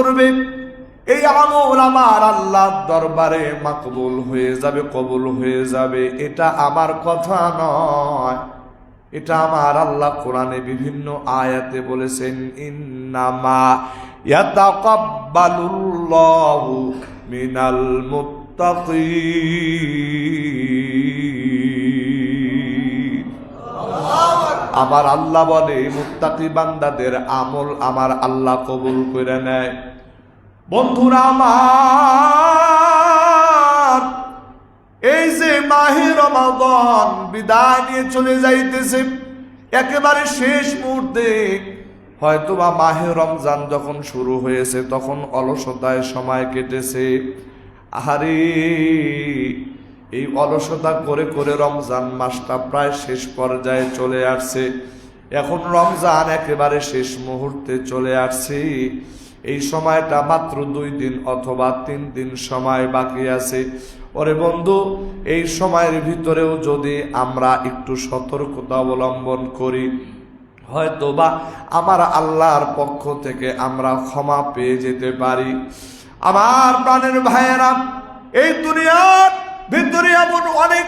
করবে, এই আমল আমার আল্লাহর দরবারে মাকবুল হয়ে যাবে, কবুল হয়ে যাবে। এটা আমার কথা নয়, এটা আমার আল্লাহ কোরআনে বিভিন্ন আয়াতে বলেছেন, ইন্নামা ইয়াতাকাব্বালুল্লাহু মিনাল মুত্তাকিন। আমার আল্লাহ বলে মুত্তাকি বান্দাদের আমল আমার আল্লাহ কবুল করে নেয়। বন্ধুরা আমার, এই যে মাহে রমাদান বিদায় নিয়ে চলে যাইতেছে, একেবারে শেষ মুহূর্তে, হয়তোবা মাহে রমজান যখন শুরু হয়েছে তখন অলসতায় সময় কেটেছে। আহারে, এই অলসতা করে করে রমজান মাসটা প্রায় শেষ পর্যায়ে চলে আসছে। এখন রমজান একেবারে শেষ মুহূর্তে চলে আসছে। এই সময়টা মাত্র 2 দিন অথবা 3 দিন সময় বাকি আছে। ওরে বন্ধু, এই সময়ের ভিতরেও যদি আমরা একটু সতর্কতা অবলম্বন করি, হয়তোবা আমার আল্লাহর পক্ষ থেকে আমরা ক্ষমা পেয়ে যেতে পারি। আমার প্রাণের ভাইয়েরা, এই দুনিয়ার ভিতরে এমন অনেক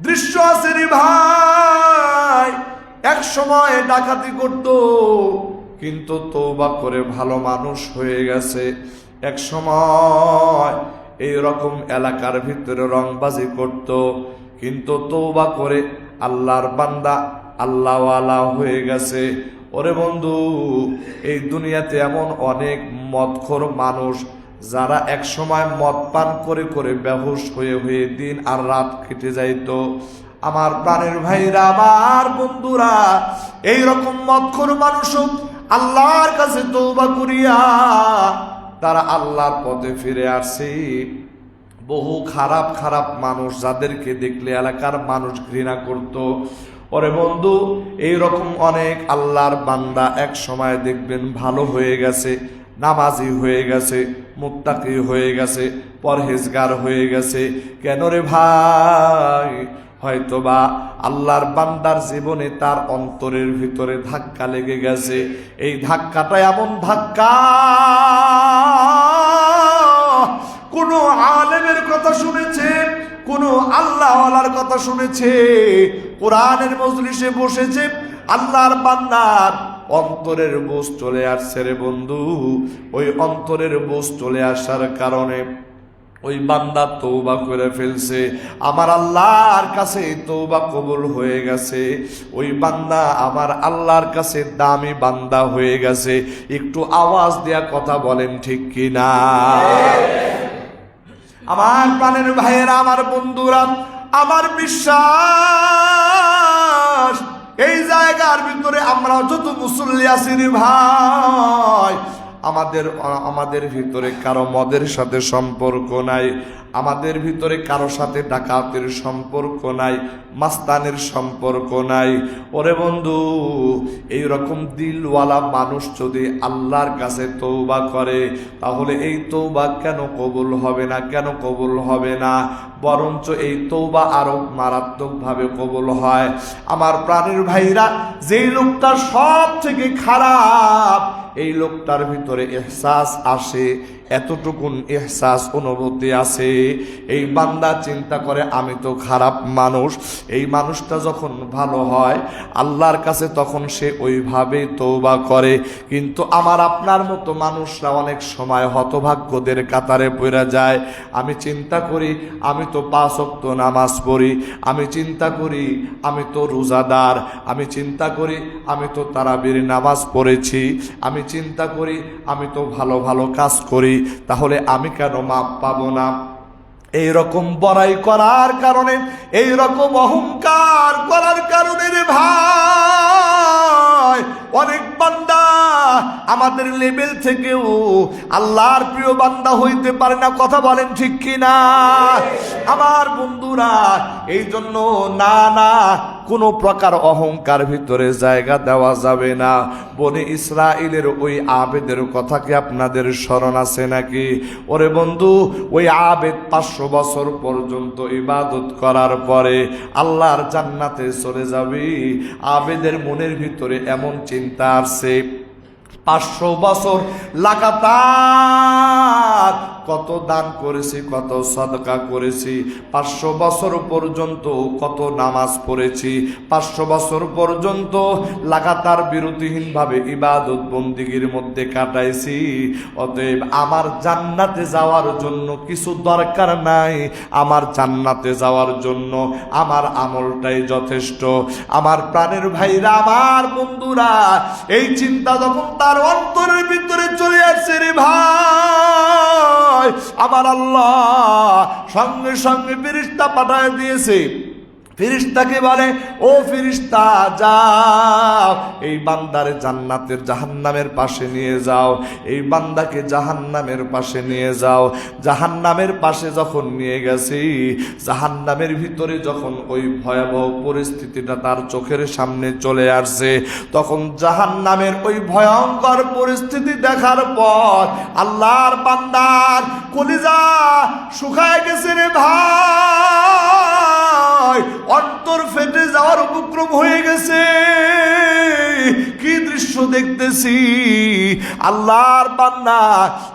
দৃশ্য আছে রে ভাই। এক সময় ডাকাতি করত, কিন্তু তওবা করে ভালো মানুষ হয়ে গেছে। এক সময় এই রকম এলাকার ভিতরে রংবাজি করত, কিন্তু তওবা করে আল্লাহর বান্দা, আল্লাহওয়ালা হয়ে গেছে। ওরে বন্ধু, এই দুনিয়াতে এমন অনেক মদখোর মানুষ যারা এক সময় মদ পান করে করে বেহুশ হয়ে হয়ে দিন আর রাত কেটে যাইত। আমার প্রাণের ভাইরা, আমার বন্ধুরা, এই রকম মদখোর মানুষও আল্লাহর কাছে তওবা করিয়া তারা আল্লাহর পথে ফিরে আসছে। বহু খারাপ খারাপ মানুষ যাদেরকে দেখলে এলাকার মানুষ ঘৃণা করত, ওরে বন্ধু, এই রকম অনেক আল্লাহর বান্দা এক সময় দেখবেন ভালো হয়ে গেছে, নামাজি হয়ে গেছে, মুত্তাকি হয়ে গেছে, পরহেজগার হয়ে গেছে। কেন রে ভাই? হয়তোবা আল্লাহর বান্দার জীবনে তার অন্তরের ভিতরে ধাক্কা লেগে গেছে। এই ধাক্কাটা এমন ধাক্কা, কোন আলেমের কথা শুনেছে, কোন আল্লাহওয়ালার কথা শুনেছে, কোরআনের মজলিসে বসেছে, আল্লাহর বান্দার অন্তরের বোঝ চলে আসছে রে বন্ধু। ওই অন্তরের বোঝ চলে আসার কারণে ওই বান্দা তওবা করে ফেলছে, আমার আল্লাহর কাছে তওবা কবুল হয়ে গেছে। ওই বান্দা আমার আল্লাহর কাছে দামি বান্দা হয়ে গেছে। একটু আওয়াজ দেয়া কথা বলেন, ঠিক কিনা? আমার প্রাণের ভাইয়েরা, আমার বন্ধুরা, আমার বিশ্বাস, এই জায়গার ভিতরে আমরা যত মুসল্লি আছি রে ভাই, আমাদের ভিতরে কারো মদের সাথে সম্পর্ক নাই, আমাদের ভিতরে কারো সাথে ডাকাতের সম্পর্ক নাই, মাস্তানের সম্পর্ক নাই। ওরে বন্ধু, এই রকম দিলওয়ালা মানুষ যদি আল্লাহর কাছে তওবা করে, তাহলে এই তওবা কেন কবুল হবে না? কেন কবুল হবে না? বরঞ্চ এই তওবা আরো মারাত্মকভাবে কবুল হয়। আমার প্রাণের ভাইরা, যেই লোকটা সব থেকে খারাপ, এই লোকটার ভিতরে ইহসাস আসে, এতটুকুন ইহসাস অনুভূতি আছে। এই বান্দা চিন্তা করে আমি তো খারাপ মানুষ। এই মানুষটা যখন ভালো হয় আল্লাহর কাছে, তখন সে ওইভাবেই তওবা করে। কিন্তু আমার আপনার মতো মানুষরা অনেক সময় হতভাগ্যদের কাতারে পড়ে যায়। আমি চিন্তা করি আমি তো 5 ওয়াক্ত নামাজ পড়ি, আমি চিন্তা করি আমি তো রোজাদার, আমি চিন্তা করি আমি তো তারাবির নামাজ পড়েছি, আমি চিন্তা করি আমি তো ভালো ভালো কাজ করি, তাহলে আমি কেন মাপ পাবো না? এই রকম বড়াই করার কারণে, এই রকম অহংকার করার কারণে রে ভাই, অনেক বান্দা আমাদের লেভেল থেকেও আল্লাহর প্রিয় বান্দা হইতে পারে না। কথা বলেন, ঠিক কিনা? আমার বন্ধুরা, এই জন্য না কোনো প্রকার অহংকার ভিতরে জায়গা দেওয়া যাবে না। বনি ইসরাইলের ওই আবেদের কথা কি আপনাদের স্মরণ আছে নাকি? ওরে বন্ধু, ওই আবেদ 500 বছর পর্যন্ত ইবাদত করার পরে আল্লাহর জান্নাতে চলে যাবে। আবেদের মনের ভিতরে এমন চিন্তা আসছে, 500 বছর লাগাতার কত দান করেছি, কত সদকা করেছি, 500 বছর পর্যন্ত কত নামাজ পড়েছি, 500 বছর পর্যন্ত লাগাতার বিরতিহীনভাবে ইবাদত বন্দিগির মধ্যে কাটাইছি। অতএব আমার জান্নাতে যাওয়ার জন্য কিছু দরকার নাই, আমার জান্নাতে যাওয়ার জন্য আমার আমলটাই যথেষ্ট। আমার প্রাণের ভাইরা, আমার বন্ধুরা, এই চিন্তা যখন তার অন্তরের ভিতরে চলে আসছে রে ভাই, আমার আল্লাহ সঙ্গে সঙ্গে ফেরেশতা পাঠায় দিয়েছে। ফেরেশতাকে বলে, ও ফেরেশতা যাও এই বান্দারে জান্নাতের জাহান্নামের পাশে নিয়ে যাও, এই বান্দাকে জাহান্নামের পাশে নিয়ে যাও। জাহান্নামের পাশে যখন নিয়ে গেছি, জাহান্নামের ভিতরে যখন ওই ভয়াবহ পরিস্থিতিটা তার চোখের সামনে চলে আসছে, তখন জাহান্নামের ওই ভয়ঙ্কর পরিস্থিতি দেখার পর আল্লাহর বান্দার কলিজা শুকায় গেছে রে ভাই, অন্তর ফেটে যাওয়ার উপক্রম হয়ে গেছে। কি দৃশ্য দেখতেছি! আল্লাহর বান্দা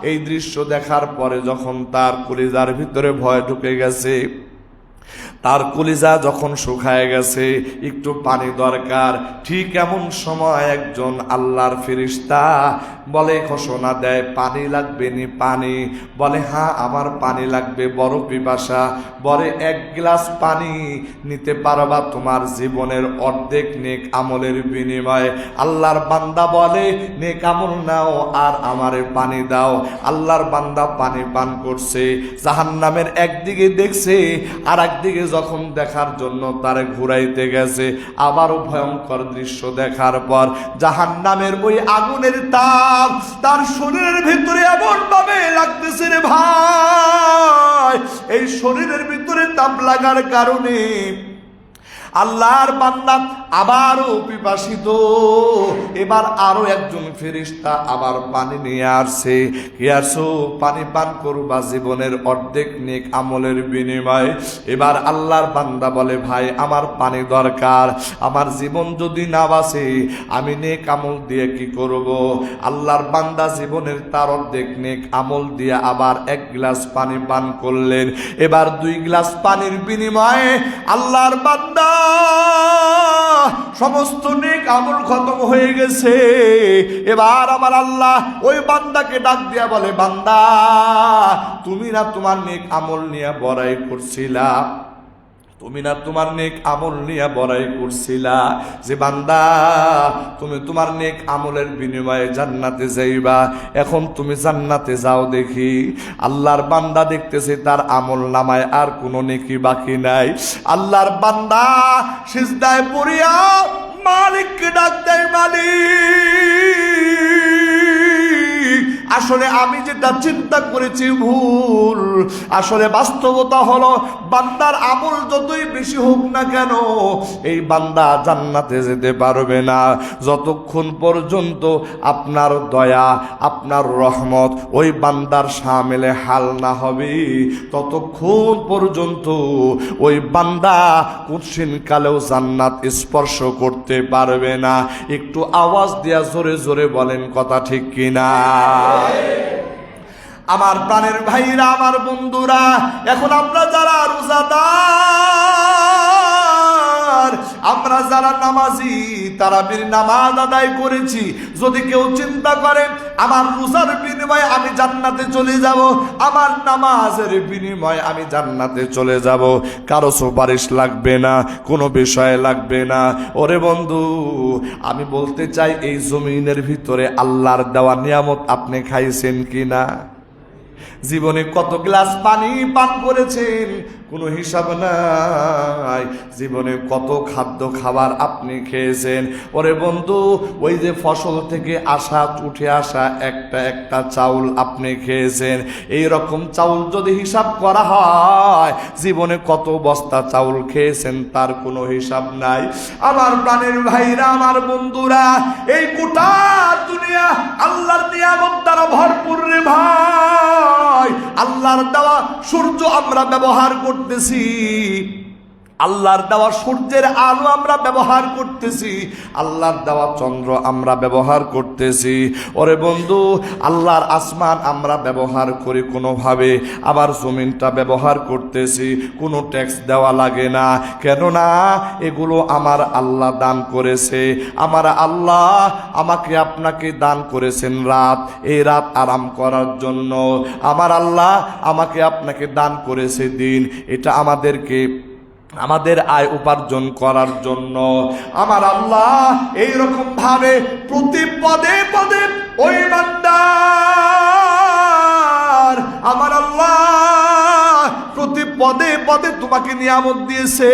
এই দৃশ্য দেখার পরে যখন তার কলিজার ভিতরে ভয় ঢুকে গেছে, তার কলিজা যখন শুকায় গেছে, একটু পানি দরকার। ঠিক এমন সময় একজন আল্লাহর ফেরেশতা বলে, ঘোষণা দেয়, পানি লাগবে নি? পানি বলে, হ্যাঁ আমার পানি লাগবে, বড় পিপাসা। বলে, 1 গ্লাস পানি নিতে পারবা তোমার জীবনের অর্ধেক নেক আমলের বিনিময়ে। আল্লাহর বান্দা বলে, নেক আমল নাও আর আমারে পানি দাও। আল্লাহর বান্দা পানি পান করছে, জাহান্নামের একদিকে দেখছে, আর একদিকে যখন দেখার জন্য তারে ঘুরাইতে গেছে, আবারও ভয়ঙ্কর দৃশ্য দেখার পর জাহান্নামের ওই আগুনের তাপ তার শরীরের ভিতরে এমন ভাবে লাগতেছে রে ভাই, এই শরীরের ভিতরে তাপ লাগার কারণে আল্লাহর বান্দা আবারও পিপাসিত। এবার আরো একজন ফেরেশতা আবার পানি নিয়ে আসছে। কি আসো? পানি পান করবা জীবনের অর্ধেক নেক আমলের বিনিময়ে। এবার আল্লাহর বান্দা বলে, ভাই আমার পানি দরকার, আমার জীবন যদি না বাঁচে আমি নেক আমল দিয়ে কি করব? আল্লাহর বান্দা জীবনের তার অর্ধেক নেক আমল দিয়ে আবার 1 গ্লাস পানি পান করলেন। এবার 2 গ্লাস পানির বিনিময়ে আল্লাহর বান্দা সমস্ত নেক আমল খতম হয়ে গেছে। এবার আমার আল্লাহ ওই বান্দাকে ডাক দিয়া বলে, বান্দা তুমি না তোমার নেক আমল নিয়ে বড়াই করছিলা, তুমি না তোমার নেক আমল নিয়ে বড়াই করছিলা যে বান্দা তুমি তোমার নেক আমলের বিনিময়ে জান্নাতে যাইবা, এখন তুমি জান্নাতে যাও দেখি। আল্লাহর বান্দা দেখতেছে তার আমল নামায় আর কোনো নেকি বাকি নাই। আল্লাহর বান্দা সিজদায় পড়িয়া মালিককে ডাক দেয়, মালিক আসলে আমি যেটা চিন্তা করেছি ভুল। আসলে বাস্তবতা হলো বান্দার আমল যতই বেশি হোক না কেন এই বান্দা জান্নাতে যেতে পারবে না যতক্ষণ পর্যন্ত আপনার দয়া আপনার রহমত ওই বান্দার সামনে হাল না হবে, ততক্ষণ পর্যন্ত ওই বান্দা কঠিন কালেও জান্নাত স্পর্শ করতে পারবে না। একটু আওয়াজ দিয়া জোরে জোরে বলেন কথা ঠিক কিনা? আমার প্রাণের ভাইরা, আমার বন্ধুরা, এখন আমরা যারা রোজাদার, আমরা যারা নামাজি, তারাবির নামাজ আদায় করেছি, যদি কেউ চিন্তা করে আমার রোজার বিনিময়ে আমি জান্নাতে চলে যাব, আমার নামাজের বিনিময়ে আমি জান্নাতে চলে যাব, কারো সুপারিশ লাগবে না, কোনো বিষয় লাগবে না। ওরে বন্ধু, আমি বলতে চাই এই জমিনের ভিতরে আল্লাহর দেওয়া নিয়ামত আপনি খাইছেন কিনা? জীবনে কত গ্লাস পানি পান করেছেন কোনো হিসাব নাই। জীবনে কত খাদ্য খাবার আপনি খেয়েছেন। ওরে বন্ধু, ওই যে ফসল থেকে আসা উঠে আসা একটা একটা চাউল আপনি খেয়েছেন, এই রকম চাউল যদি হিসাব করা হয় জীবনে কত বস্তা চাউল খেয়েছেন তার কোনো হিসাব নাই। আমার প্রাণের ভাইরা, আমার বন্ধুরা, এই গোটা দুনিয়া আল্লাহর নিয়ামত দ্বারা ভরপুর রে ভাই। আল্লাহর দেওয়া সূর্য আমরা ব্যবহার করতেছি, আল্লাহর দেওয়া সূর্যের আলো আমরা ব্যবহার করতেছি, আল্লাহর দেওয়া চন্দ্র আমরা ব্যবহার করতেছি। ওরে বন্ধু, আল্লাহর আসমান আমরা ব্যবহার করি কোনোভাবে, আবার জমিনটা ব্যবহার করতেছি, কোনো ট্যাক্স দেওয়া লাগে না। কেননা এগুলো আমার আল্লাহ দান করেছে। আমার আল্লাহ আমাকে আপনাকে দান করেছেন রাত, এই রাত আরাম করার জন্য। আমার আল্লাহ আমাকে আপনাকে দান করেছে দিন, এটা আমাদের আয় উপার্জন করার জন্য। আমার আল্লাহ এইরকম ভাবে প্রতি পদে পদে ওই বান্দার আমার আল্লাহ প্রতি পদে পদে তোমাকে নিয়ামত দিয়েছে,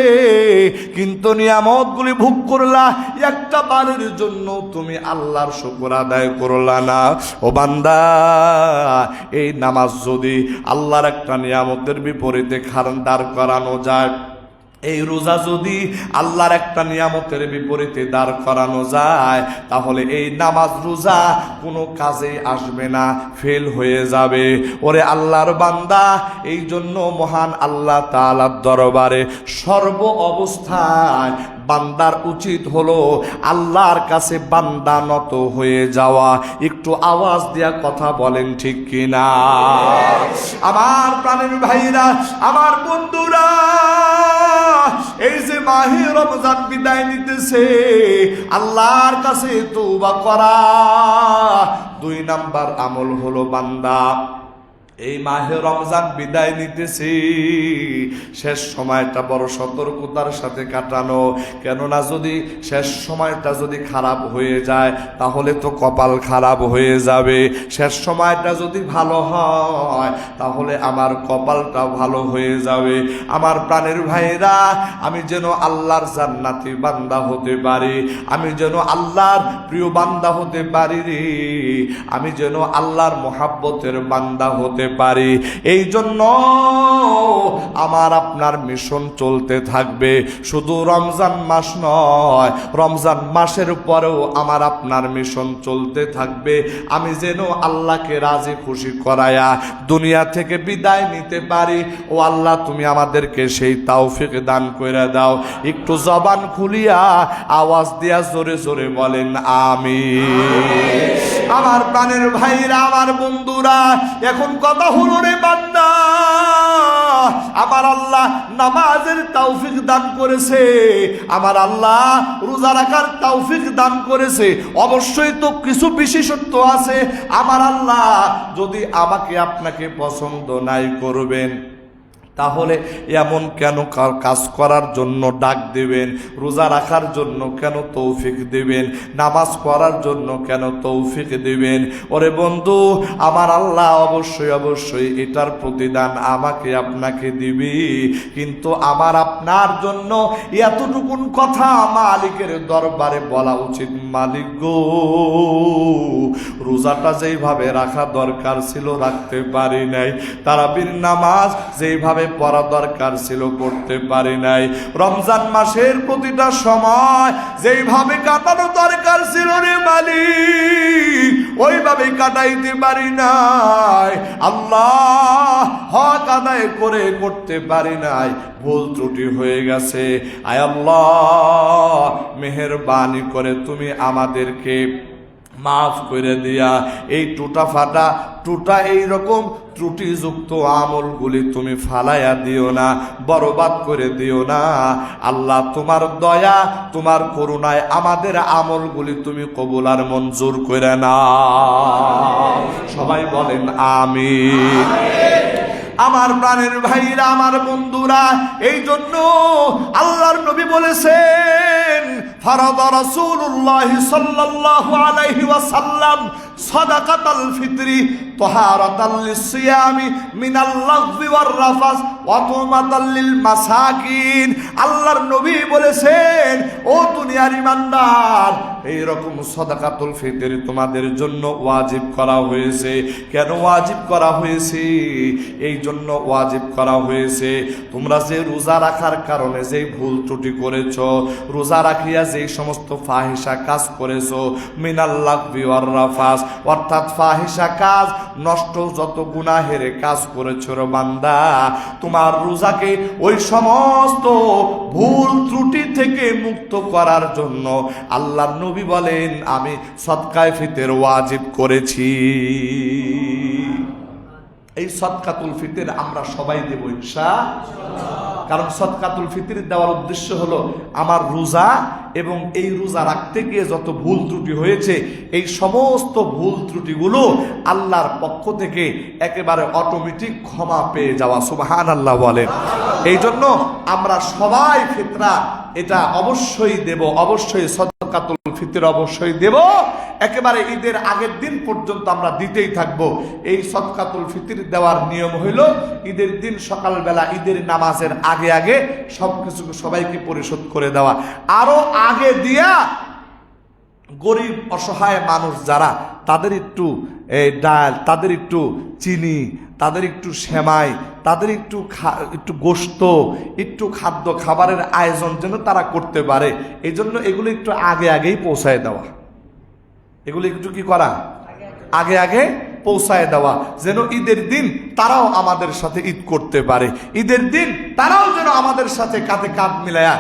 কিন্তু নিয়ামতগুলি ভোগ করলা একটা বারের জন্য, তুমি আল্লাহর শুকর আদায় করলা না। ও বান্দা, এই নামাজ যদি আল্লাহর একটা নিয়ামতের বিপরীতে দাঁড় করানো যায়, এই রোজা যদি আল্লাহর একটা নিয়ামতের বিপরীতে দাঁড় করানো যায়, তাহলে এই নামাজ রোজা কোনো কাজে আসবে না, ফেল হয়ে যাবে। ওরে আল্লাহর বান্দা, এই জন্য মহান আল্লাহ তাআলার দরবারে সর্ব অবস্থায় বান্দার উচিত হলো আল্লাহর কাছে বান্দা নত হয়ে যাওয়া। একটু আওয়াজ দিয়া কথা বলেন ঠিক কিনা? আমার প্রাণের ভাইরা, আমার বন্ধুরা, এই যে মাহে রমজান বিদায় নিতেছে, আল্লাহর কাছে তওবা করা 2 নাম্বার আমল হলো বান্দা এই মাহে রমজান বিদায় নিতেছি, শেষ সময়টা বড় সতর্কতার সাথে কাটানো। কেননা যদি শেষ সময়টা যদি খারাপ হয়ে যায়, তাহলে তো কপাল খারাপ হয়ে যাবে। শেষ সময়টা যদি ভালো হয়, তাহলে আমার কপালটা ভালো হয়ে যাবে। আমার প্রাণের ভাইরা, আমি যেন আল্লাহর জান্নাতি বান্দা হতে পারি, আমি যেন আল্লাহর প্রিয় বান্দা হতে পারি রে, আমি যেন আল্লাহর মোহাব্বতের বান্দা হতে পারি। এই জন্য আমার আপনার মিশন চলতে থাকবে। শুধু রমজান মাস নয়, রমজান মাসের পরেও আমার আপনার মিশন চলতে থাকবে। আমি যেন আল্লাহকে রাজি খুশি করায়া দুনিয়া থেকে বিদায় নিতে পারি। ও আল্লাহ, তুমি আমাদেরকে সেই তৌফিক দান করে দাও। একটু জবান খুলিয়া আওয়াজ দিয়া জোরে জোরে বলেন আমিন। আমার প্রাণের ভাইরা, আমার বন্ধুরা, এখন কথা হলো রে বান্দা, আমার আল্লাহ নামাজের তৌফিক দান করেছে, আমার আল্লাহ রোজা রাখার তৌফিক দান করেছে। অবশ্যই তো কিছু বিশেষত্ব আছে। আমার আল্লাহ যদি আমাকে আপনাকে পছন্দ নাই করবেন, তাহলে এমন কেন কাজ করার জন্য ডাক দিবেন? রোজা রাখার জন্য কেন তৌফিক দিবেন? নামাজ পড়ার জন্য কেন তৌফিক দিবেন? ওরে বন্ধু, আমার আল্লাহ অবশ্যই অবশ্যই এটার প্রতিদান আমাকে আপনাকে দিবি। কিন্তু আমার আপনার জন্য এতটুকুন কথা মালিকের দরবারে বলা উচিত, মালিক গো, রোজাটা যেইভাবে রাখা দরকার ছিল রাখতে পারি নাই, তারাবির নামাজ যেইভাবে পড়া দরকার ছিল করতে পারি নাই, রমজান মাসের প্রতিটা সময় যেইভাবে কাটানো দরকার ছিল রে মালিক, ওইভাবে কাটাইতে পারি নাই। আল্লাহ, হক আদায় করতে পারি নাই, ভুল ত্রুটি হয়ে গেছে। আয় আল্লাহ, মেহেরবানি করে তুমি আমাদেরকে মাফ করে দিয়া এই টুটা এইরকম ত্রুটিযুক্ত আমলগুলি তুমি ফালাইয়া দিও না, বরবাদ করে দিও না। আল্লাহ, তোমার দয়া, তোমার করুণায় আমাদের আমলগুলি তুমি কবুল আর মঞ্জুর করে নাও। সবাই বলেন আমিন। আমার প্রাণের ভাইরা, আমার বন্ধুরা, এই জন্য আল্লাহর নবী বলেছেন, ফারাদা রাসূলুল্লাহ সাল্লাল্লাহু আলাইহি ওয়াসাল্লাম সাদাকাতাল ফিতরি তাহারাতাল লিসিয়ামি মিনাল লাগযি ওয়ার রাফাস ওয়া তুমাতাল লিল মাসাকিন। আল্লাহর নবী বলেছেন, ও দুনিয়ার ইমানদার, এই রকম সাদাকাতুল ফিতর তোমাদের জন্য ওয়াজিব করা হয়েছে। কেন ওয়াজিব করা হয়েছে? এই জন্য ওয়াজিব করা হয়েছে, তোমরা যে রোজা রাখার কারণে যে ভুল ত্রুটি করেছো, রোজা রাখিয়া যে সমস্ত ফাহিশা কাজ করেছো, মিনাল্লাগবি ওয়ার রাফাস, অর্থাৎ ফাহিশা কাজ, নষ্ট যত গুনাহের কাজ করেছো রে বান্দা, তোমার রোজাকে ওই সমস্ত ভুল ত্রুটি থেকে মুক্ত করার জন্য আল্লাহর নবী বলেন আমি সদকায়ে ফিতর ওয়াজিব করেছি। এই সদকাতুল ফিতর আমরা সবাই দেব ইনশাআল্লাহ। কারণ সদকাতুল ফিতর দেওয়ার উদ্দেশ্য হলো আমার রোজা এবং এই রোজা রাখতে গিয়ে যত ভুল ত্রুটি হয়েছে, এই সমস্ত ভুল ত্রুটিগুলো আল্লাহর পক্ষ থেকে একেবারে অটোমেটিক ক্ষমা পেয়ে যাওয়া। সুবহানাল্লাহ বলেন। এই জন্য আমরা সবাই ফিতরা এটা অবশ্যই দেব, অবশ্যই সদকাতুল ফিতর অবশ্যই দেব। একেবারে ঈদের আগের দিন পর্যন্ত আমরা দিতেই থাকবো। এই সদকাতুল ফিতর দেওয়ার নিয়ম হইল ঈদের দিন সকালবেলা ঈদের নামাজের আগে আগে সবকিছু সবাইকে পরিশোধ করে দেওয়া। আরো আগে দিয়া গরিব অসহায় মানুষ যারা, তাদের একটু ডাল, তাদের একটু চিনি, তাদের একটু সেমাই, তাদের একটু গোশত, একটু খাদ্য খাবারের আয়োজন যেন তারা করতে পারে, এই জন্য এগুলো একটু আগে আগেই পৌঁছায় দেওয়া। এগুলো একটু কি করা, আগে আগে পৌঁছায় দেওয়া, যেন ঈদের দিন তারাও আমাদের সাথে ঈদ করতে পারে, ঈদের দিন তারাও যেন আমাদের সাথে কাঁধে কাঁধ মিলায়া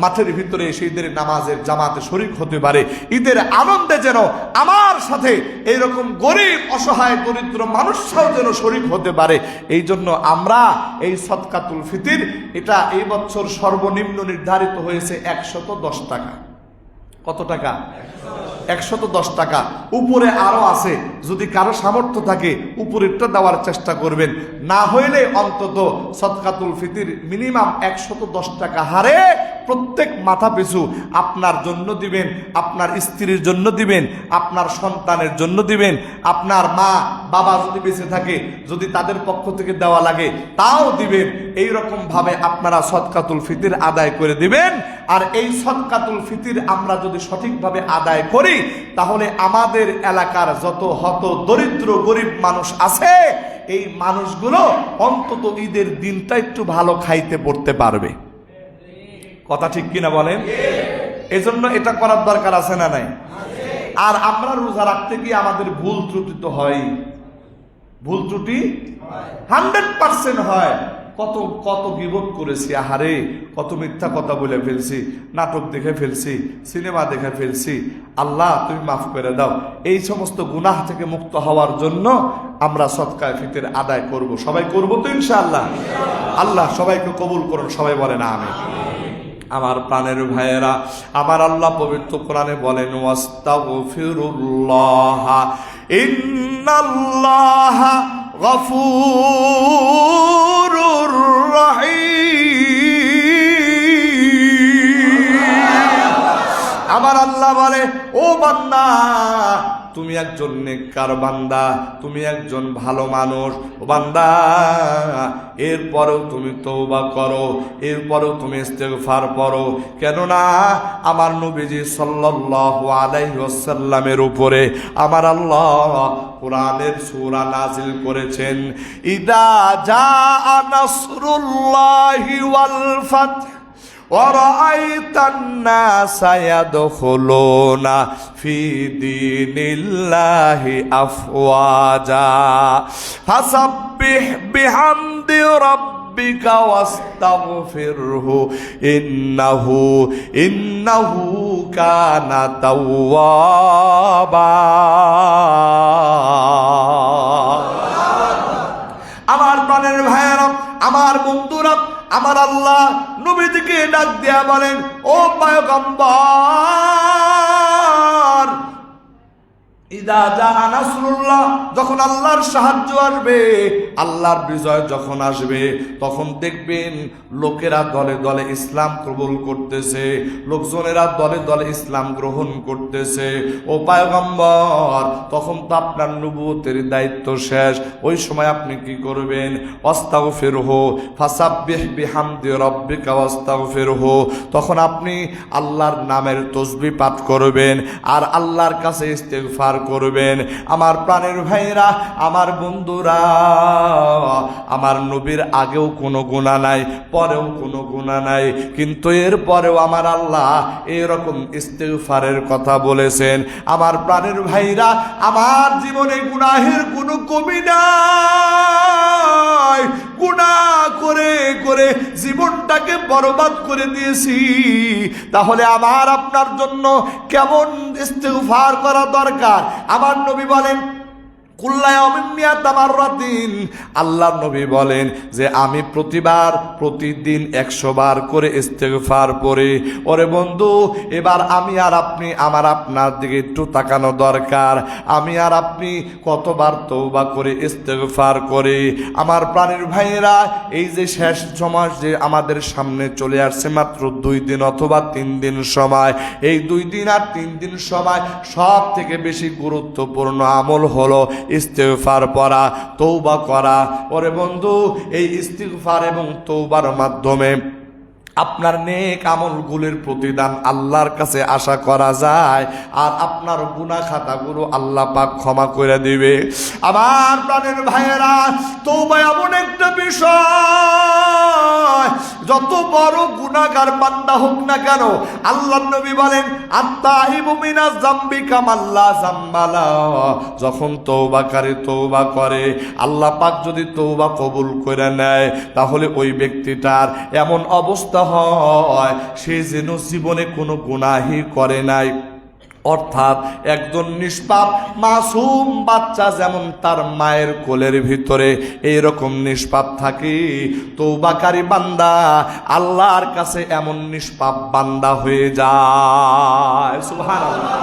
মাঠের ভিতরে এসে ঈদের নামাজের জামাতে শরীক হতে পারে, ঈদের আনন্দে যেন আমার সাথে এইরকম গরিব অসহায় দরিদ্র মানুষরাও যেন শরীক হতে পারে। এই জন্য আমরা এই সদকাতুল ফিতর এটা এই বছর সর্বনিম্ন নির্ধারিত হয়েছে 110 টাকা। কত টাকা? 110 টাকা। উপরে আরো আছে, যদি কারো সামর্থ্য থাকে উপরেরটা দেওয়ার চেষ্টা করবেন, না হইলে অন্তত সদকাতুল ফিতর মিনিমাম 110 টাকা হারে প্রত্যেক মাথা পিছু আপনার জন্য দিবেন, আপনার স্ত্রীর জন্য দিবেন, আপনার সন্তানের জন্য দিবেন, আপনার মা বাবা যদি বেঁচে থাকে যদি তাদের পক্ষ থেকে দেওয়া লাগে তাও দিবেন। এই রকম ভাবে আপনারা সদকাতুল ফিতর আদায় করে দিবেন। আর এই সদকাতুল ফিতর আমরা যদি সঠিকভাবে আদায় করি তাহলে আমাদের এলাকার যত হত দরিদ্র গরিব মানুষ আছে এই মানুষগুলো অন্তত ঈদের দিনটা একটু ভালো খাইতে পড়তে পারবে। কথা ঠিক কিনা বলেন? এজন্য এটা করার দরকার আছে না নাই? আর আমরা রোজা রাখতে গিয়ে আমাদের ভুল ত্রুটি তো হয়, ভুল ত্রুটি 100% হয়। কত কত গীবত করেছি, আহারে কত মিথ্যা কথা বলে ফেলছি, নাটক দেখে ফেলছি, সিনেমা দেখে ফেলছি, আল্লাহ তুমি মাফ করে দাও। এই সমস্ত গুনাহ থেকে মুক্ত হওয়ার জন্য আমরা সদকায়ে ফিতর আদায় করব। সবাই করব তো ইনশাআল্লাহ? আল্লাহ সবাইকে কবুল করুন, সবাই বলেন আমিন। আমার প্রাণের ভাইয়েরা, আমার আল্লাহ পবিত্র কোরআনে বলেন ওয়াস্তাগফিরুল্লাহ ইন্নাল্লাহা গফুরুর রহিম। আমার আল্লাহ বলে ও বান্দা তুমি একজন নেককার বান্দা, তুমি একজন ভালো মানুষ ও বান্দা, এরপরেও তুমি তওবা করো, এরপরেও তুমি ইস্তেগফার পড়ো। কেননা আমার নবীজি সাল্লাল্লাহু আলাইহি ওয়াসাল্লামের উপরে আমার আল্লাহ কোরআনের সূরা নাজিল করেছেন, ইদা জাআ নাসরুল্লাহি ওয়াল ফাতহ وَرَأَيْتَ النَّاسَ يَدْخُلُونَ فِي دِينِ اللَّهِ أَفْوَاجًا فَسَبِّحْ بِحَمْدِ رَبِّكَ وَاسْتَغْفِرْهُ إِنَّهُ كَانَ تَوَّابًا। আমার প্রাণের ভাইয়েরা, আমার বন্ধুরা, আমার আল্লাহ নবীজিকে ডাক দিয়া বলেন ও পয়গম্বর, ইদা জাআ নাসরুল্লাহ, যখন আল্লাহর সাহায্য আসবে, আল্লাহর বিজয় যখন আসবে, তখন দেখবেন লোকেরা দলে দলে ইসলাম কবুল করতেছে, লোকজনেরা দলে দলে ইসলাম গ্রহণ করতেছে। ও পয়গম্বর, তখন তো আপনার নবুয়তের দায়িত্ব শেষ। ওই সময় আপনি কি করবেন? আস্তাগফিরহু ফাসাব্বিহ বিহামদি রাব্বিকা ওয়াস্তাগফিরহু, তখন আপনি আল্লাহর নামের তাসবিহ পাঠ করবেন আর আল্লাহর কাছে ইস্তিগফার করবেন। আমার প্রাণের ভাইরা, আমার বন্ধুরা, আমার নবীর আগেও কোনো গুনাহ নাই, পরেও কোনো গুনাহ নাই, কিন্তু এর পরেও আমার আল্লাহ এরকম ইস্তিগফারের কথা বলেছেন। আমার প্রাণের ভাইরা, আমার জীবনে গুনাহের কোনো কমি নাই, গুনাহ করে করে জীবনটাকে বরবাদ করে দিয়েছি। তাহলে আমার আপনার জন্য কেমন ইস্তিগফার করা দরকার? আমার নবী বলেন আল্লাহ নবী বলেন যে আমি প্রতিদিন 100 বার করে ইস্তিগফার পড়ি। ওরে বন্ধু, এবার আমি আর আপনি, আমার আপনার দিকে একটু তাকানো দরকার। আমি আর আপনি কতবার তওবা করে ইস্তিগফার করি? আমার প্রাণের ভাইয়েরা, এই যে শেষ সময় যে আমাদের সামনে চলে আসছে, মাত্র 2 দিন অথবা 3 দিন সময়, এই 2 দিন আর 3 দিন সময় সব থেকে বেশি গুরুত্বপূর্ণ আমল হলো ইস্তিগফার পড়া, তওবা করা। ওরে বন্ধু, এই ইস্তিগফার এবং তওবার মাধ্যমে আপনার নেক আমলগুলির প্রতিদান আল্লাহর কাছে আশা করা যায়, আর আপনার গুনাহ খাতাগুলো আল্লাহ পাক ক্ষমা করে দিবে। আমার প্রাণের ভাইয়েরা, তওবা এমন একটা বিষয়, যত বড় গুনাহগার বান্দা হোক না কেন, আল্লাহর নবী বলেন আত্তাইবু মিনাজ যামবি কামাল্লা যামবালা, যখন তওবাকারী তওবা করে, আল্লাহ পাক যদি তওবা কবুল করে নেয়, তাহলে ওই ব্যক্তিটার এমন অবস্থা হয় সে যেন জীবনে কোনো গুনাহই করে নাই। অর্থাৎ একজন নিষ্পাপ মাসুম বাচ্চা যেমন তার মায়ের কোলের ভিতরে এইরকম নিষ্পাপ থাকে, তওবাকারী বান্দা আল্লাহর কাছে এমন নিষ্পাপ বান্দা হয়ে যায়। সুবহানাল্লাহ।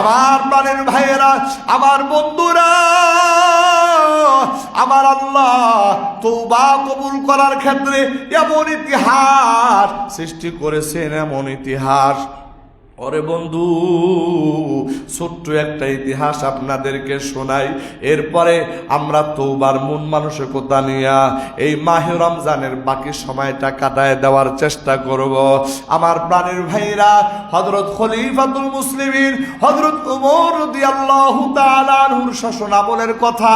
আমার প্রাণের ভাইয়েরা, আমার বন্ধুরা, আমার আল্লাহ তওবা কবুল করার ক্ষেত্রে এমন ইতিহাস সৃষ্টি করেছেন, এমন ইতিহাস। ওরে বন্ধু, ছোট্ট একটা ইতিহাস আপনাদেরকে শোনাই, এরপরে আমরা তওবার মন মানসিকতা নিয়ে এই মাহে রমজানের বাকি সময়টা কাটায় দেওয়ার চেষ্টা করব। আমার প্রাণের ভাইরা, হযরত খলিফাতুল মুসলিমিন হযরত ওমর রাদিয়াল্লাহু তাআলা আনহুর শাসন আমলের কথা।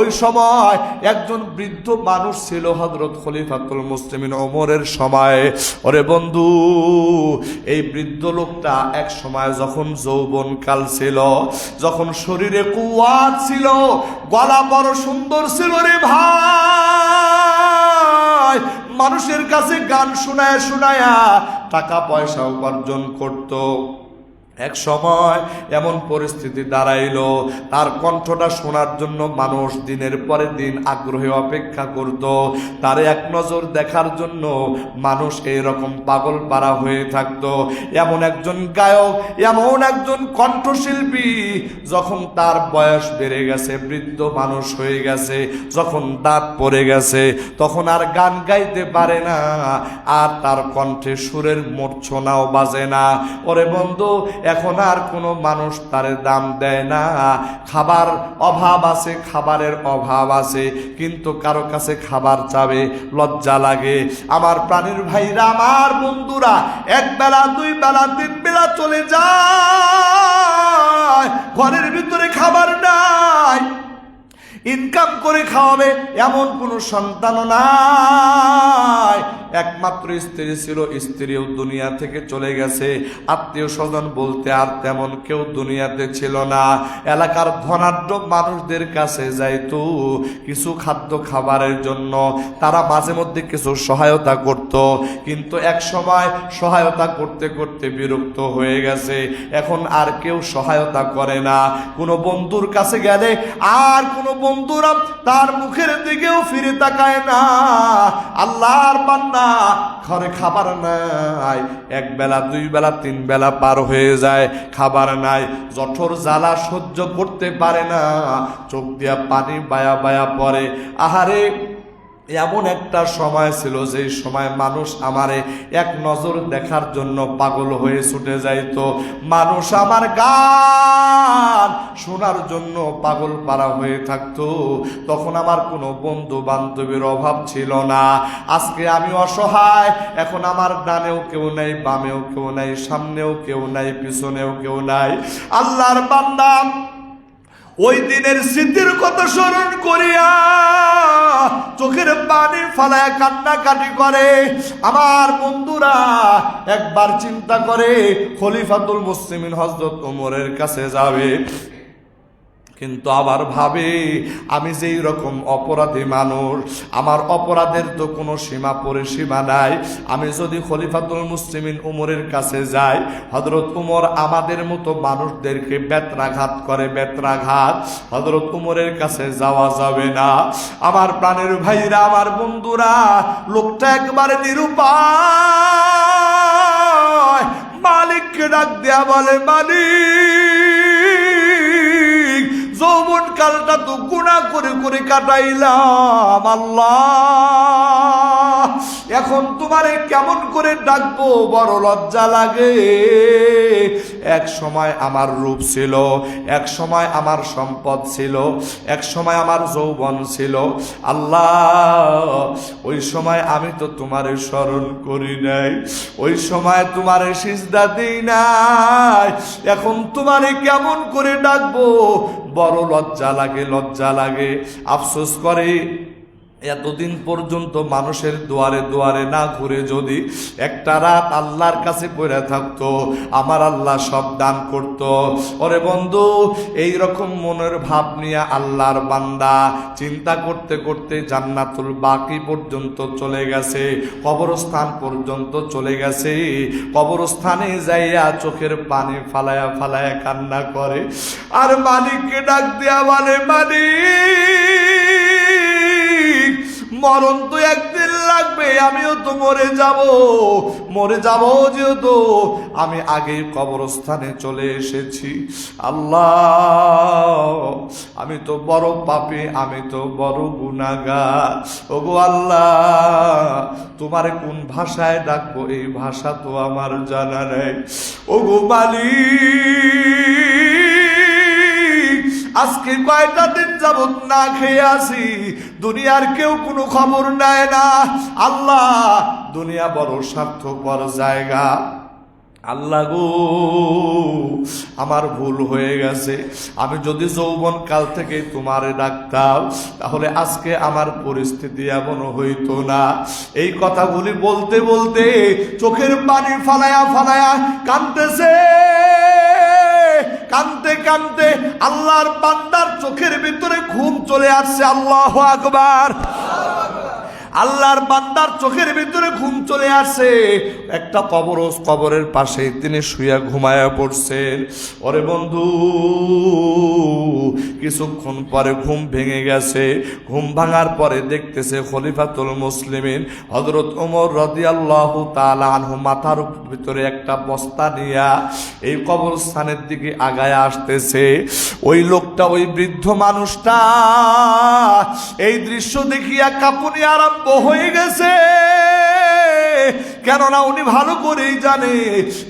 ওই সময় একজন বৃদ্ধ মানুষ ছিল হযরত খলিফাতুল মুসলিমিন ওমরের সময়। ওরে বন্ধু, এই বৃদ্ধ লোক এক সময় যখন যৌবনকাল ছিল, যখন শরীরে কুওয়াত ছিল, গলা বড় সুন্দর ছিল রে ভাই, মানুষের কাছে গান শোনায় শোনায়া টাকা পয়সা উপার্জন করত। এক সময় এমন পরিস্থিতি দাঁড়াইলো, তার কণ্ঠটা শোনার জন্য মানুষ দিনের পরে দিন আগ্রহে অপেক্ষা করত। তার এক নজর দেখার জন্য মানুষ এইরকম পাগল পারা হয়ে থাকতো। এমন একজন গায়ক, এমন একজন কণ্ঠশিল্পী, যখন তার বয়স বেড়ে গেছে, বৃদ্ধ মানুষ হয়ে গেছে, যখন দাঁত পড়ে গেছে, তখন আর গান গাইতে পারে না, আর তার কণ্ঠে সুরের মূর্ছনাও বাজে না। ওরে বন্ধু, এখন আর কোনো মানুষ তার দাম দেয় না। খাবার অভাব আছে, খাবারের অভাব আছে, কিন্তু কারো কাছে খাবার চাবে লজ্জা লাগে। আমার প্রাণের ভাইরা, আমার বন্ধুরা, 1 বেলা 2 বেলা 3 বেলা চলে যায়, ঘরের ভিতরে খাবার নাই, ইনকাম করে খাওয়াবে এমন কোনো সন্তানও নাই। একমাত্র স্ত্রী ছিল, স্ত্রীও দুনিয়া থেকে চলে গেছে। আত্মীয় স্বজন বলতে আর তেমন কেউ দুনিয়াতে ছিল না। এলাকার ধনাঢ্য মানুষদের কাছে যাইতো কিছু খাদ্য খাবারের জন্য, তারা মাঝে মধ্যে কিছু সহায়তা করত, কিন্তু এক সময় সহায়তা করতে করতে বিরক্ত হয়ে গেছে, এখন আর কেউ সহায়তা করে না। কোনো বন্ধুর কাছে গেলে আর কোনো বন্ধুরা তার মুখের দিকেও ফিরে তাকায় না। আল্লাহর বান্দা ঘরে খাবার নাই, এক বেলা দুই বেলা তিন বেলা পার হয়ে যায়, খাবার নাই, জঠর জ্বালা সহ্য করতে পারে না, চোখ দিয়া পানি বায়া বায়া পড়ে। আহারে, এমন একটা সময় ছিল যে সময় মানুষ আমারে এক নজর দেখার জন্য পাগল হয়ে ছুটে যাইত, মানুষ আমার গান শোনার জন্য পাগল পারা হয়ে থাকতো। তখন আমার কোনো বন্ধু বান্ধবীর অভাব ছিল না। আজকে আমি অসহায়, এখন আমার ডানেও কেউ নাই, বামেও কেউ নাই, সামনেও কেউ নাই, পিছনেও কেউ নাই। আল্লাহর বান্দা ওই দিনের স্মৃতির কথা স্মরণ করিয়া চোখের পানি ফালায় কান্নাকাটি করে। আমার বন্ধুরা একবার চিন্তা করে খলিফাতুল মুসলিমিন হযরত ওমরের কাছে যাবে, কিন্তু আবার ভাবে আমি যেই রকম অপরাধী মানুষ, আমার অপরাধের তো কোনো সীমা পরিসীমা নাই। আমি যদি খলিফাতুল মুসলিমিন উমরের কাছে যাই, হযরত উমর আমাদের মতো মানুষদেরকে বেত্রাঘাত করে, বেত্রাঘাত, হযরত উমরের কাছে যাওয়া যাবে না। আমার প্রাণের ভাইরা, আমার বন্ধুরা, লোকটা একবারে নিরুপায় মালিককে ডাক দেয়া বলে, মালিক, যৌবন কালটা তো গুনাহ করে করে কাটাইলাম, আল্লাহ এখন তোমারে কেমন করে ডাকবো, বড় লজ্জা লাগে। এক সময় আমার রূপ ছিল, এক সময় আমার সম্পদ ছিল, এক সময় আমার যৌবন ছিল, আল্লাহ ওই সময় আমি তো তোমারে স্মরণ করি নাই, ওই সময় তোমারে সিজদা দিই নাই, এখন তোমারে কেমন করে ডাকবো, বড় লজ্জা লাগে, লজ্জা লাগে। আফসোস করে এতদিন পর্যন্ত মানুষের দুয়ারে দুয়ারে না ঘুরে যদি একটা রাত আল্লাহর কাছে পড়ে থাকতো, আমার আল্লাহ সব দান করত। ওরে বন্ধু, এই রকম মনের ভাব নিয়ে আল্লাহর বান্দা চিন্তা করতে করতে জান্নাতুল বাকি পর্যন্ত চলে গেছে, কবরস্থান পর্যন্ত চলে গেছে। কবরস্থানে যাইয়া চোখের পানি ফালায়া ফালায়া কান্না করে, আর মালিককে ডাক দেয়া বলে, মালিক, মরণ তো একদিন লাগবে, আমিও তো মরে যাব, মরে যাব যেহেতু আমি আগে কবরস্থানে চলে এসেছি। আল্লাহ, আমি তো বড় পাপী, আমি তো বড় গুনাহগার। ওগো আল্লাহ, তোমার কোন ভাষায় ডাকবো এই ভাষা তো আমার জানা নেই। ওগো মালিক, আজকে কয়টা দিন যাবত না খেয়ে আসি, দুনিয়ার কেউ কোনো খবর নেয় না। আল্লাহ, দুনিয়া বড় স্বার্থপর জায়গা। আল্লাহ গো, আমার ভুল হয়ে গেছে, আমি যদি যৌবন কাল থেকে তোমারে ডাকতাম তাহলে আজকে আমার পরিস্থিতি এমন হইতো না। এই কথাগুলি বলতে বলতে চোখের পানি ফালায়া ফালায়া কাঁদতেছে। কাঁদতে কাঁদতে আল্লাহর বান্দার চোখের ভিতরে ঘুম চলে আসছে। আল্লাহু আকবার। আল্লাহর বান্দার চোখের ভিতরে ঘুম চলে আসে। একটা কবরের পাশে তিনি শুয়ে ঘুমায়া পড়ছেন। ওরে বন্ধু, কিছুক্ষণ পরে ঘুম ভেঙে গেছে। ঘুম ভাঙার পরে দেখতেছে খলিফাতুল মুসলিমিন হযরত ওমর রাদিয়াল্লাহু তাআলা আনহু মাথার ভিতরে একটা বস্তা নিয়া এই কবরস্থানের দিকে আগায় আসতেছে। ওই লোকটা, ওই বৃদ্ধ মানুষটা এই দৃশ্য দেখিয়া কাঁপুনি আরম্ভ হয়ে গেছে। কেননা উনি ভালো করেই জানে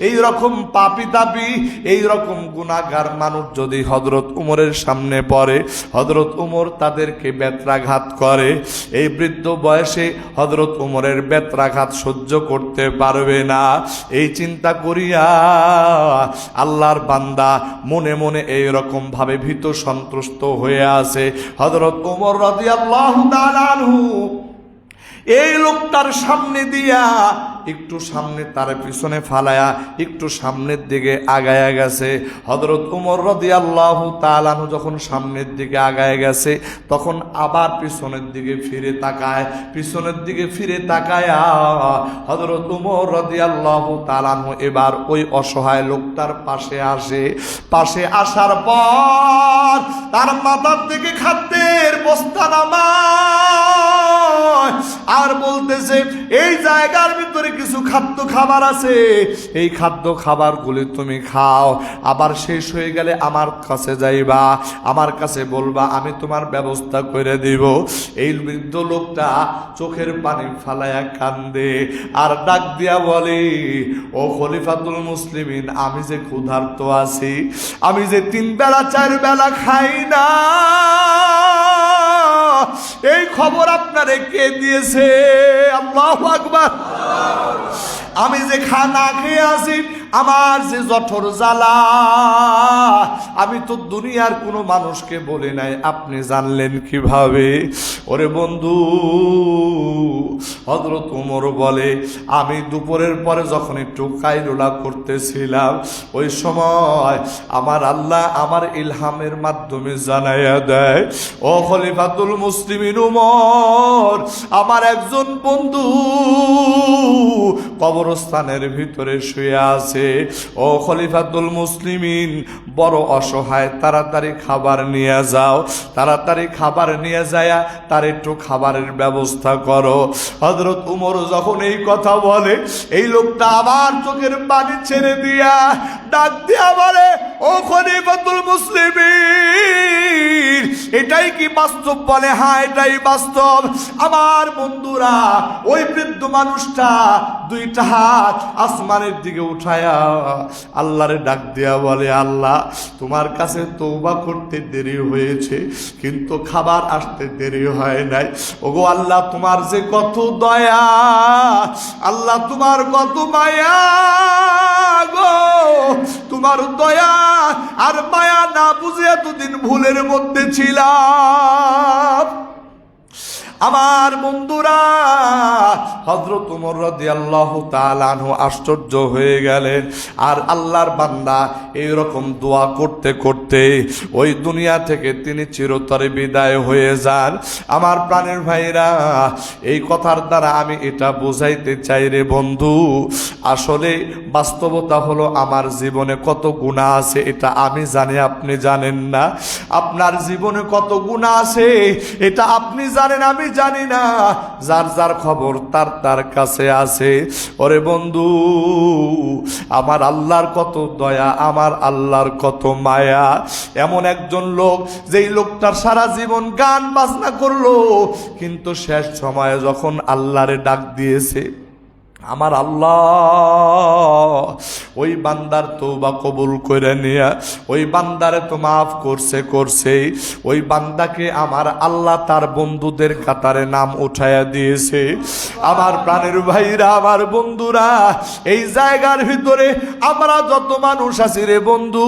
এই রকম পাপী তাপী, এই রকম গুনাহগার মানুষ যদি হযরত উমরের সামনে পড়ে, হযরত উমর তাদেরকে বেত্রাঘাত করে। এই বৃদ্ধ বয়সে হযরত উমরের বেত্রাঘাত সহ্য করতে পারবে না। এই চিন্তা করিয়া আল্লাহর বান্দা মনে মনে এই রকম ভাবে ভীত সন্ত্রস্ত হয়ে আছে। হযরত উমর রাদিয়াল্লাহু তাআলা আনহু এই লোকটার সামনে দিয়া একটু সামনে, তার পিছনে ফালায়া একটু সামনের দিকে আগায়া গেছে। হযরত উমর রাদিয়াল্লাহু তাআলা আনহু যখন সামনের দিকে আগায় গেছে, তখন আবার পিছনের দিকে ফিরে তাকায়। পিছনের দিকে ফিরে তাকায়া হযরত উমর রাদিয়াল্লাহু তাআলা আনহু এবার ওই অসহায় লোকটার পাশে আসে। পাশে আসার পর তার মাথার থেকে খাদ্যের বস্তা নামায় আর বলতেছে এই জায়গার ভিতরে কিছু খাদ্য খাবার আছে, এই খাদ্য খাবারগুলি তুমি খাও, আবার শেষ হয়ে গেলে আমার কাছে যাইবা, আমার কাছে বলবা, আমি তোমার ব্যবস্থা করে দিব। এই বৃদ্ধ লোকটা চোখের পানি ফালায়া কান্দে আর ডাক দিয়া বলে, ও খলিফাতুল মুসলিমিন, আমি যে ক্ষুধার্ত আছি, আমি যে 3 বেলা 4 বেলা খাই না, এই খবর আপনারে কে দিয়েছে? আল্লাহু আকবার। আমি যে খানা খেয়ে আছি, আমার যে জঠর জ্বালা, আমি তো দুনিয়ার কোনো মানুষকে বলি নাই, আপনি জানলেন কিভাবে? ওরে বন্ধু, হযরত ওমর বলে, আমি দুপুরের পরে যখন একটু কাইলুলা করতেছিলাম, ওই সময় আমার আল্লাহ আমার ইলহামের মাধ্যমে জানাইয়া দেয়, ও খলিফাতুল মুসলিমিন ওমর, আমার একজন বন্ধু কবরস্থানের ভিতরে শুয়ে আছে। ও খলিফাতুল মুসলিমিন, বড় অসহায়, তাড়াতাড়ি খাবার নিয়ে যাও, তাড়াতাড়ি খাবার নিয়ে যায় তার একটু খাবারের ব্যবস্থা করো। হযরত উমর যখন এই কথা বলে, এই লোকটা আবার চোখের পানি ছেড়ে দিয়া ডাক দিয়া বলে, ও খলিফাতুল মুসলিমিন, এটাই কি বাস্তব? বলে, হ্যাঁ এটাই বাস্তব। আমার বন্ধুরা, ওই বৃদ্ধ মানুষটা 2টা হাত আসমানের দিকে উঠায়া আল্লাহরে ডাক দিয়া বলে, আল্লাহ, তোমার কাছে তওবা করতে দেরি হয়েছে, কিন্তু খাবার আসতে দেরি হয় নাই। ওগো আল্লাহ, তোমার যে কত দয়া, আল্লাহ তোমার কত মায়া গো, তোমার দয়া আর মায়া না বুঝে এতদিন ভুলের মধ্যে ছিলাম। আমার বন্ধুরা, হযরত ওমর রাদিয়াল্লাহু তাআলা আনহু আশ্চর্য হয়ে গেলেন। আর আল্লাহর বান্দা এইরকম দোয়া করতে করতে ওই দুনিয়া থেকে তিনি চিরতরে বিদায় হয়ে যান। আমার প্রাণের ভাইরা, এই কথার দ্বারা আমি এটা বোঝাইতে চাই রে বন্ধু, আসলে বাস্তবতা হলো আমার জীবনে কত গুনাহ আছে এটা আমি জানি, আপনি জানেন না। আপনার জীবনে কত গুনাহ আছে এটা আপনি জানেন, আমি জানি না। যার যার খবর তার তার কাছে আছে। ওরে বন্ধু, আমার আল্লাহর কত দয়া, আমার আল্লাহর কত মায়া। এমন একজন লোক, যেই লোকটার সারা জীবন গান বাজনা করলো, কিন্তু শেষ সময়ে যখন আল্লাহরে ডাক দিয়েছে, আমার আল্লাহ ওই বান্দার তওবা কবুল করে নিয়া ওই বান্দারে তো মাফ করছে, ওই বান্দাকে আমার আল্লাহ তার বন্ধুদের কাতারে নাম উঠাইয়া দিয়েছে। আমার প্রাণের ভাইরা, আমার বন্ধুরা, এই জায়গার ভিতরে আমরা যত মানুষ আছি রে বন্ধু,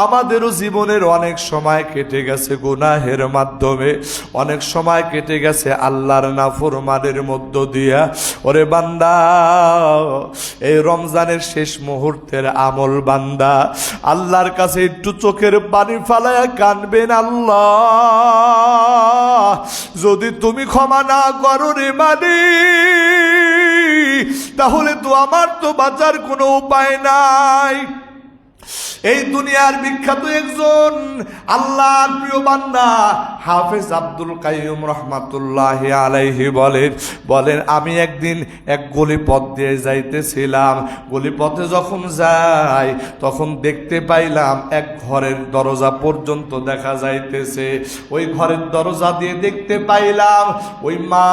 আমাদেরও জীবনের অনেক সময় কেটে গেছে গুনাহের মাধ্যমে, অনেক সময় কেটে গেছে আল্লাহর নাফরমানের মধ্য দিয়া। ওরে বান্দা, এই রমজানের শেষ মুহূর্তের আমল বান্দা, আল্লাহর কাছে একটু চোখের পানি ফালায়া কানবেন, আল্লাহ যদি তুমি ক্ষমা না করো রে মালিক, তাহলে তো আমার তো বাঁচার কোনো উপায় নাই। এই দুনিয়ার বিখ্যাত একজন আল্লাহর প্রিয় বান্দা হাফেজ আব্দুল কাইয়ুম রহমাতুল্লাহি আলাইহি বলেন, আমি একদিন এক গলিপথ দিয়ে যাইতেছিলাম। গলিপথে যখন যাই তখন দেখতে পাইলাম এক ঘরের দরজা পর্যন্ত দেখা যাইতেছে। ওই ঘরের দরজা দিয়ে দেখতে পাইলাম ওই মা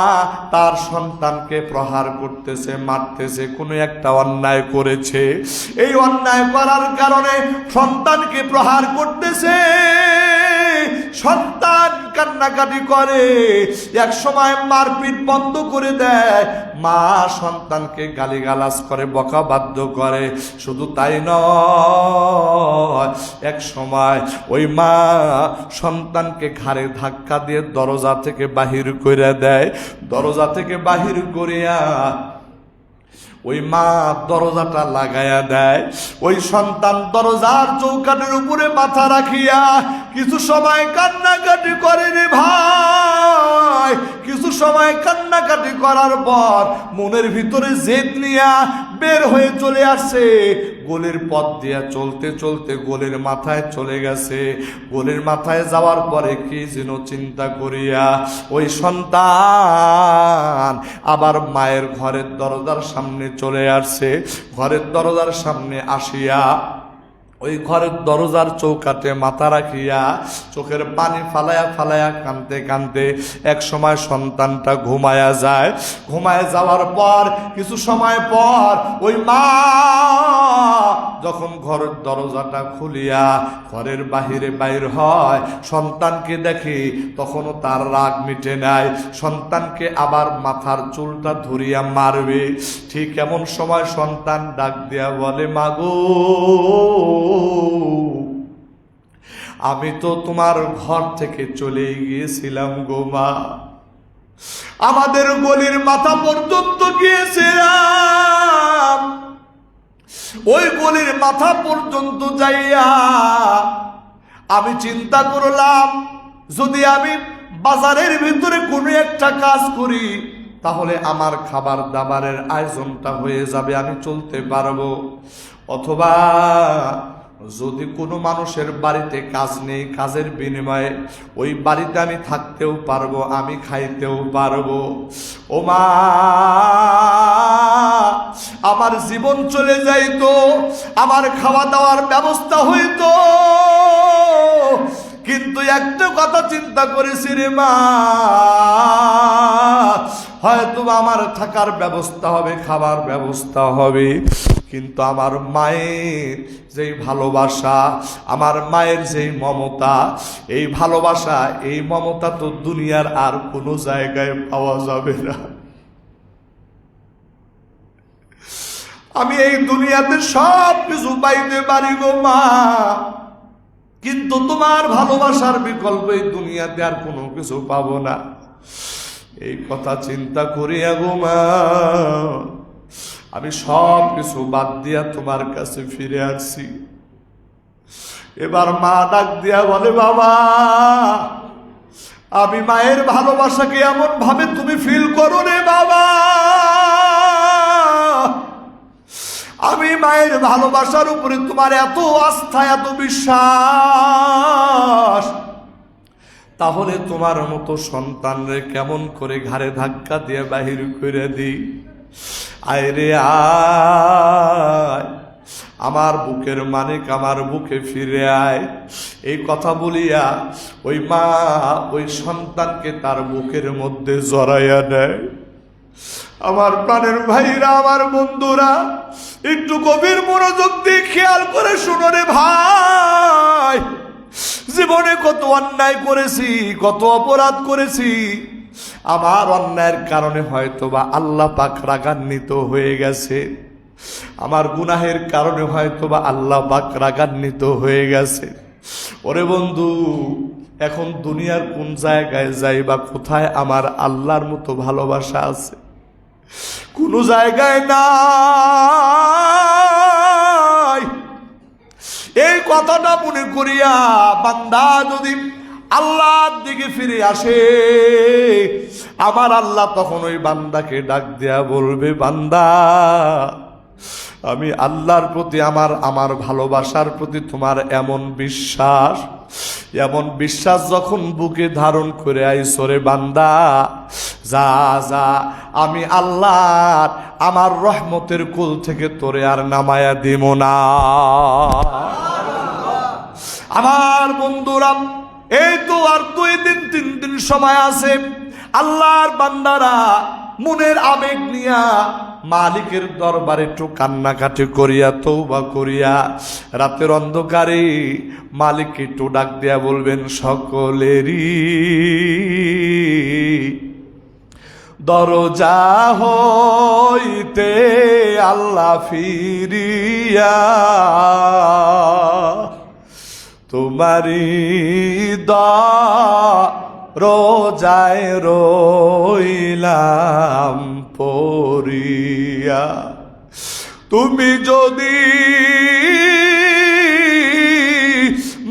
তার সন্তানকে প্রহার করতেছে, মারতেছে, কোনো একটা অন্যায় করেছে। এই অন্যায় করার কারণে সন্তানকে প্রহার করতেছে। সন্তান কান্নাকাটি করে, এক সময় মারপিট বন্ধ করে দেয়, মা সন্তানকে গালিগালাজ করে, বকা বাধ্য করে। শুধু তাই নয়, এক সময় ওই মা সন্তানকে ঘাড়ে ধাক্কা দিয়ে দরজা থেকে বাহির করে দেয়। দরজা থেকে বাহির করিয়া ওই মা দরজাটা লাগাইয়া দেয়। ওই সন্তান দরজার চৌকাঠের উপরে মাথা রাখিয়া কিছু সময় কান্নাকাটি করে রে ভাই, কিছু সময় কান্নাকাটি কাটাকাটি করার পর মনের ভিতরে জেদ নিয়া বের হয়ে চলে আসছে। গোলের পথ দিয়া চলতে চলতে গোলের মাথায় চলে গেছে। গোলের মাথায় যাওয়ার পরে কি যেন চিন্তা করিয়া ওই সন্তান আবার মায়ের ঘরের দরজার সামনে চলে আসছে। ঘরের দরজার সামনে আসিয়া ওই ঘরের দরজার চৌকাঠে মাথা রাখিয়া চোখের পানি ফালায়া ফালায়া কাঁদতে কাঁদতে এক সময় সন্তানটা ঘুমায়া যায়। ঘুমায় যাওয়ার পর কিছু সময় পর ওই মা যখন ঘরের দরজাটা খুলিয়া ঘরের বাহিরে বাইর হয়, সন্তানকে দেখে, তখনও তার রাগ মিটে নাই। সন্তানকে আবার মাথার চুলটা ধরিয়া মারবে, ঠিক এমন সময় সন্তান ডাক দিয়া বলে, মাগো আমি তো তোমার ঘর থেকে চলে গিয়েছিলাম গো মা, আমাদের গলির মাথা পর্যন্ত গিয়েছিলাম। ওই গলির মাথা পর্যন্ত যাইয়া আমি চিন্তা করলাম যদি আমি বাজারের ভিতরে কোনো একটা কাজ করি তাহলে আমার খাবার দাবারের আয়োজনটা হয়ে যাবে, আমি চলতে পারবো। অথবা যদি কোনো মানুষের বাড়িতে কাজ নেই, কাজের বিনিময়ে ওই বাড়িতে আমি থাকতেও পারবো, আমি খাইতেও পারবো। ও মা, আমার জীবন চলে যাইতো, আমার খাওয়া দাওয়ার ব্যবস্থা হইতো, কিন্তু একটা কথা চিন্তা করেছি রে মা, হয়তো আমার থাকার ব্যবস্থা হবে, খাবার ব্যবস্থা হবে, কিন্তু আমার মায়ের যেই ভালোবাসা, আমার মায়ের যেই মমতা, এই ভালোবাসা, এই মমতা তো দুনিয়ার আর কোনো জায়গায় পাওয়া যাবে না। আমি এই দুনিয়াতে সব কিছু পাইতে পারি গো মা, কিন্তু তোমার ভালোবাসার বিকল্প এই দুনিয়াতে আর কোনো কিছু পাবো না। এই কথা চিন্তা করিয়া গো মা আমি সব কিছু বাদ দিয়া তোমার কাছে ফিরে আসছি। এবার মা ডাক দিয়া বলে, বাবা আমি মায়ের ভালোবাসাকে এমন ভাবে তুমি ফিল করো রে বাবা, আমি মায়ের ভালোবাসার উপরে তোমার এত আস্থা, এত বিশ্বাস, তাহলে তোমার মতো সন্তানরে কেমন করে ঘাড়ে ধাক্কা দিয়ে বাহির করে দিই। আয় রে আয়, আমার বুকের মানিক আমার বুকে ফিরে আয়। এই কথা বলিয়া ওই মা ওই সন্তানকে তার বুকের মধ্যে জড়াইয়া দেয়। আমার প্রাণের ভাইরা, আমার বন্ধুরা, একটু গভীর মনোযোগ দিয়ে খেয়াল করে শুনো রে ভাই, জীবনে কত অন্যায় করেছি, কত অপরাধ করেছি, আমার অন্যায়ের কারণে হয়তোবা আল্লাহ পাক রাগান্বিত হয়ে গেছে, আমার গুনাহের কারণে হয়তোবা আল্লাহ পাক রাগান্বিত হয়ে গেছে। ওরে বন্ধু, এখন দুনিয়ার কোন জায়গায় যাই বা কোথায় আমার আল্লাহর মতো ভালোবাসা আছে? কোনো জায়গায় নাই। এই কথাটা মনে করিয়া বান্দা যদি আল্লাহর দিকে ফিরে আসে, আমার আল্লাহ তখন ওই বান্দাকে ডাক দেয়া বলবে, বান্দা আমি আল্লাহর প্রতি আমার ভালোবাসার প্রতি তোমার এমন বিশ্বাস যখন বুকে ধারণ করে আইছো রে বান্দা, যা যা, আমি আল্লাহ আমার রহমতের কুল থেকে তোরে আর নামায়া দিব না। আমার বন্ধুরা, এই তো আর 2 দিন 3 দিন সময় আছে। আল্লাহর বান্দারা মনের আবেগ নিয়া মালিকের দরবারে একটু কান্নাকাটি করিয়া তওবা করিয়া রাতের অন্ধকারে মালিককে একটু ডাক দিয়া বলবেন, সকলেরই দরজা হইতে আল্লাহ ফিরিয়া তোমারি রোজায় রইলাম পড়িয়া, তুমি যদি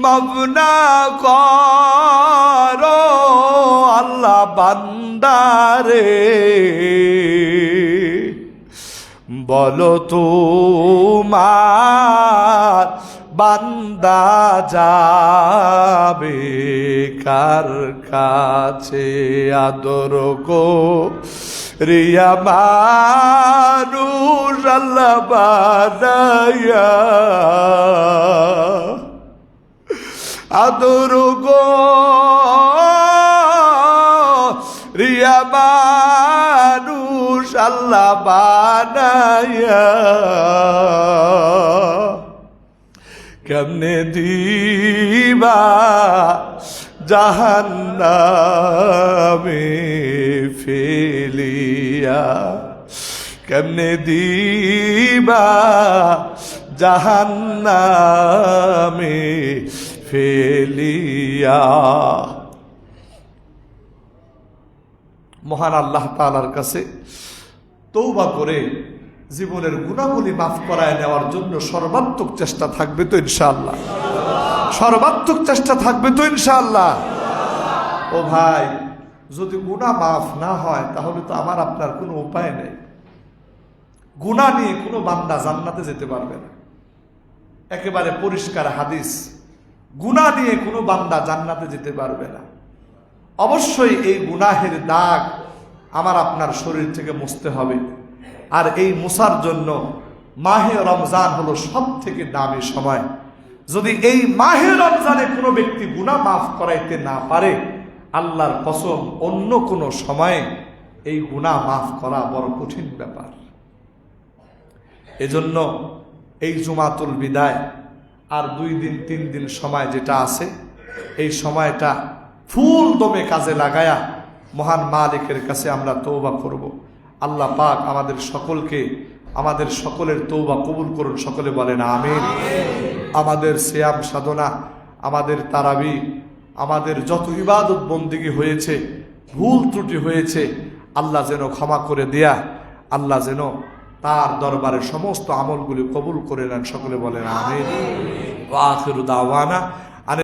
মাফ না করো আল্লাহ বান্দা বান্দারে বলো তোমার বান্দা যাবে কার কাছে আদর গো রিয়া মানুষ আল্লাহ বানায়া আদর গো রিয়া মানুষ আল্লাহ বানায়া কেমনে দিবা জাহান্নামে ফেলিয়া কেমনে দিবা জাহান্নামে ফেলিয়া। মহান আল্লাহ তাআলার কাছে তওবা করে জীবনের গুনাহগুলি মাফ করায় নেওয়ার জন্য সর্বাত্মক চেষ্টা থাকবে তো ইনশাআল্লাহ, সর্বাত্মক চেষ্টা থাকবে তো ইনশাআল্লাহ। ও ভাই, যদি গুনাহ মাফ না হয় তাহলে তো আমার আপনার কোনো উপায় নেই। গুনাহ নিয়ে কোনো বান্দা জান্নাতে যেতে পারবে না, একেবারে পরিষ্কার হাদিস। গুনাহ নিয়ে কোনো বান্দা জান্নাতে যেতে পারবে না। অবশ্যই এই গুনাহের দাগ আমার আপনার শরীর থেকে মুছতে হবে। আর এই মুছার জন্য মাহে রমজান হলো সব থেকে দামি সময়। যদি এই মাহে রমজানে কোনো ব্যক্তি গুনাহ মাফ করাইতে না পারে, আল্লাহর কসম অন্য কোনো সময়ে এই গুনাহ মাফ করা বড় কঠিন ব্যাপার। এজন্য এই জুমাতুল বিদায় আর 2 দিন 3 দিন সময় যেটা আছে, এই সময়টা ফুল দমে কাজে লাগায়া মহান মালিকের কাছে আমরা তওবা করব। আল্লাহ পাক আমাদের সকলকে, আমাদের সকলের তওবা কবুল করুন। সকলে বলেন আমিন। আমাদের সিয়াম সাধনা, আমাদের তারাবি, আমাদের যত ইবাদত বন্দিগি হয়েছে, ভুল ত্রুটি হয়েছে, আল্লাহ যেন ক্ষমা করে দেয়া, আল্লাহ যেন তার দরবারে সমস্ত আমলগুলি কবুল করে নেন। সকলে বলেন আমিন। ওয়া আখিরু দাওয়ানা